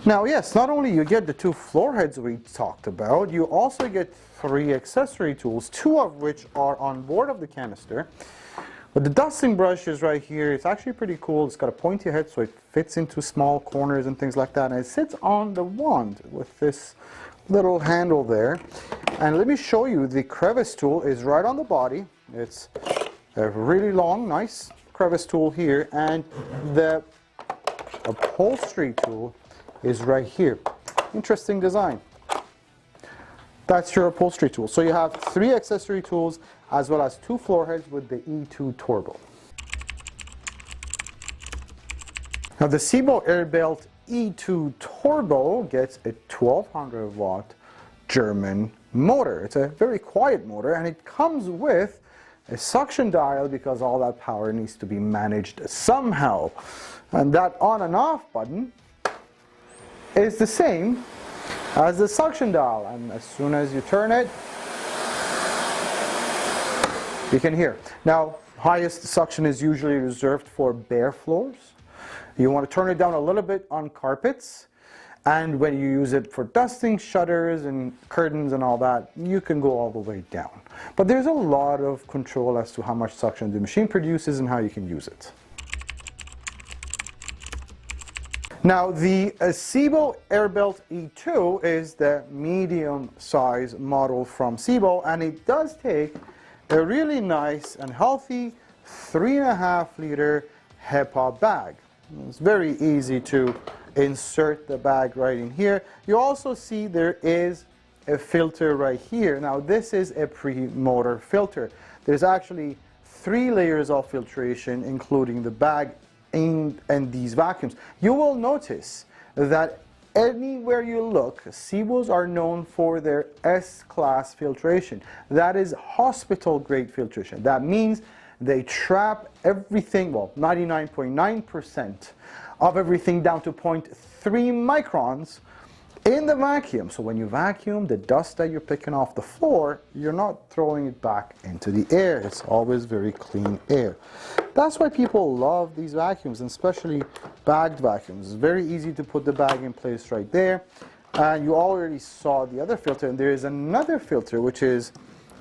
Now, yes, not only you get the 2 floor heads we talked about, you also get 3 accessory tools, 2 of which are on board of the canister. But the dusting brush is right here. It's actually pretty cool. It's got a pointy head, so it fits into small corners and things like that. And it sits on the wand with this little handle there. And let me show you, the crevice tool is right on the body. It's a really long, nice crevice tool here. And the upholstery tool is right here. Interesting design. That's your upholstery tool. So you have 3 accessory tools as well as 2 floor heads with the E2 turbo. Now the Sebo Airbelt E2 turbo gets a 1200 watt German motor. It's a very quiet motor, and it comes with a suction dial because all that power needs to be managed somehow. And that on and off button is the same as the suction dial, and as soon as you turn it, you can hear. Now, highest suction is usually reserved for bare floors. You want to turn it down a little bit on carpets, and when you use it for dusting, shutters and curtains and all that, you can go all the way down. But there's a lot of control as to how much suction the machine produces and how you can use it. Now the Sebo Airbelt E2 is the medium size model from Sebo, and it does take a really nice and healthy 3.5 liter HEPA bag. It's very easy to insert the bag right in here. You also see there is a filter right here. Now this is a pre-motor filter. There's actually 3 layers of filtration, including the bag and these vacuums. You will notice that anywhere you look, Sebos are known for their S-class filtration. That is hospital-grade filtration. That means they trap everything, well, 99.9% of everything down to 0.3 microns in the vacuum. So when you vacuum, the dust that you're picking off the floor, you're not throwing it back into the air. It's always very clean air. That's why people love these vacuums, and especially bagged vacuums. It's very easy to put the bag in place right there. And you already saw the other filter, and there is another filter, which is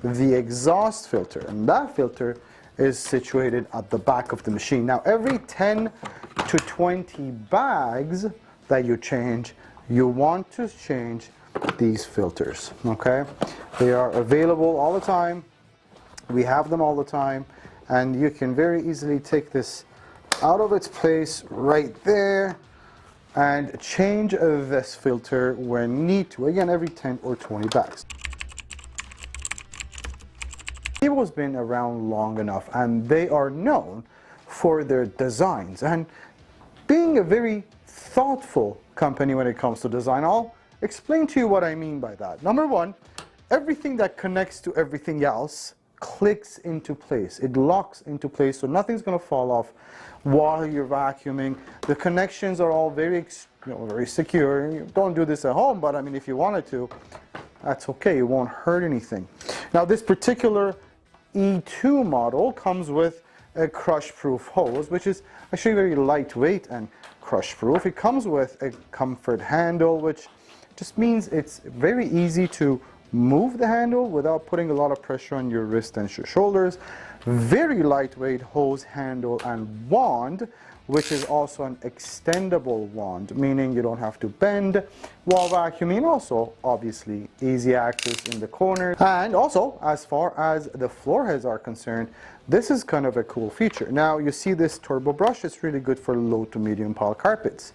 the exhaust filter. And that filter is situated at the back of the machine. Now, every 10 to 20 bags that you change, you want to change these filters, okay? They are available all the time. We have them all the time, and you can very easily take this out of its place right there and change this filter when need to. Again, every 10 or 20 bags. Sebo has been around long enough, and they are known for their designs and being a very thoughtful company when it comes to design. I'll explain to you what I mean by that. Number one, everything that connects to everything else clicks into place. It locks into place, so nothing's going to fall off while you're vacuuming. The connections are all very secure. You don't do this at home, but I mean, if you wanted to, that's okay. It won't hurt anything. Now, this particular E2 model comes with a crush-proof hose, which is actually very lightweight and crush-proof. It comes with a comfort handle, which just means it's very easy to move the handle without putting a lot of pressure on your wrist and your shoulders. Very lightweight hose handle and wand, which is also an extendable wand, meaning you don't have to bend while vacuuming. Also, obviously, easy access in the corner. And also, as far as the floor heads are concerned, this is kind of a cool feature. Now, you see this turbo brush. It's really good for low to medium pile carpets.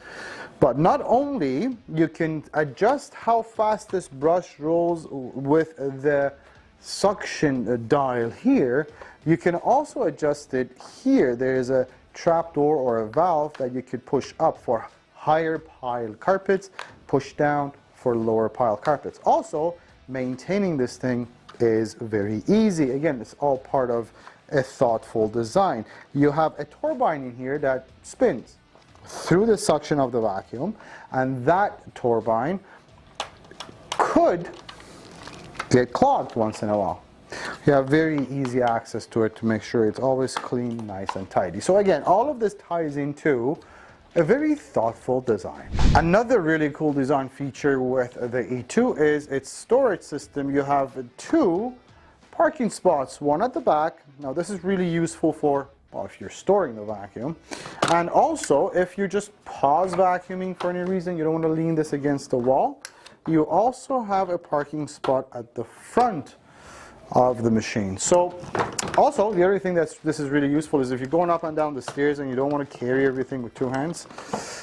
But not only you can adjust how fast this brush rolls with the suction dial here, you can also adjust it here. There is a trapdoor or a valve that you could push up for higher pile carpets, push down for lower pile carpets. Also, maintaining this thing is very easy. Again, it's all part of a thoughtful design. You have a turbine in here that spins through the suction of the vacuum, and that turbine could get clogged once in a while. You have very easy access to it to make sure it's always clean, nice and tidy. So again, all of this ties into a very thoughtful design. Another really cool design feature with the E2 is its storage system. You have 2 parking spots, one at the back. Now this is really useful for, well, if you're storing the vacuum, and also if you just pause vacuuming for any reason, you don't want to lean this against the wall, you also have a parking spot at the front of the machine. So also the other thing this is really useful is if you're going up and down the stairs and you don't want to carry everything with 2 hands,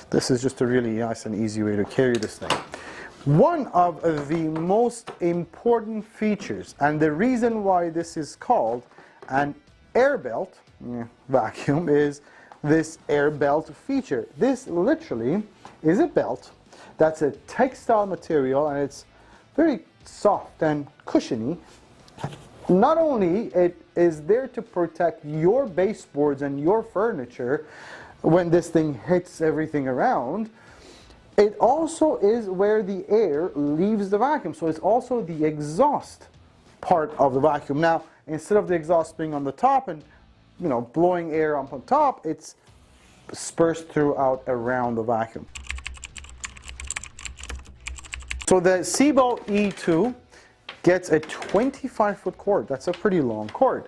this is just a really nice and easy way to carry this thing. One of the most important features, and the reason why this is called an Airbelt vacuum, is this Airbelt feature. This literally is a belt that's a textile material, and it's very soft and cushiony. Not only it is there to protect your baseboards and your furniture when this thing hits everything around, it also is where the air leaves the vacuum. So it's also the exhaust part of the vacuum. Now, instead of the exhaust being on the top and blowing air up on top, it's dispersed throughout around the vacuum. So the Sebo E2 gets a 25-foot cord. That's a pretty long cord.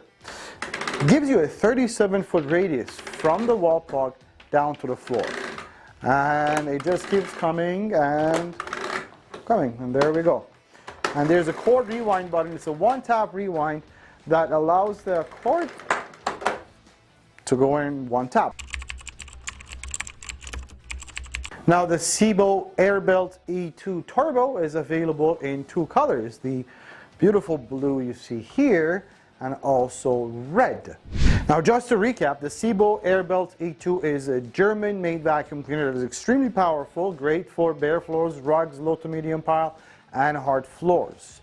Gives you a 37-foot radius from the wall plug down to the floor. And it just keeps coming and coming, and there we go. And there's a cord rewind button. It's a one-tap rewind that allows the cord to go in one tap. Now the Sebo Airbelt E2 Turbo is available in 2 colors, the beautiful blue you see here and also red. Now just to recap, the Sebo Airbelt E2 is a German-made vacuum cleaner that is extremely powerful, great for bare floors, rugs, low to medium pile, and hard floors.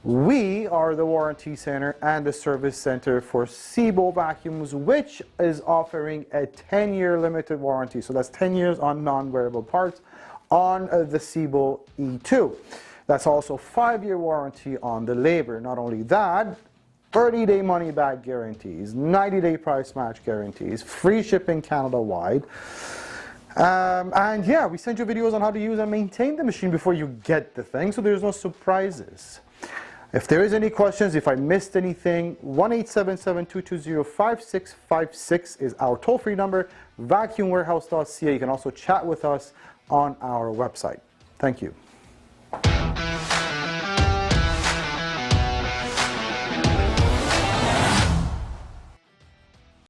We are the warranty center and the service center for Sebo vacuums, which is offering a 10-year limited warranty. So that's 10 years on non-wearable parts on the Sebo E2. That's also 5-year warranty on the labor. Not only that, 30-day money-back guarantees, 90-day price match guarantees, free shipping Canada-wide. And yeah, we send you videos on how to use and maintain the machine before you get the thing, so there's no surprises. If there is any questions, if I missed anything, 1-877-220-5656 is our toll-free number, vacuumwarehouse.ca. You can also chat with us on our website. Thank you.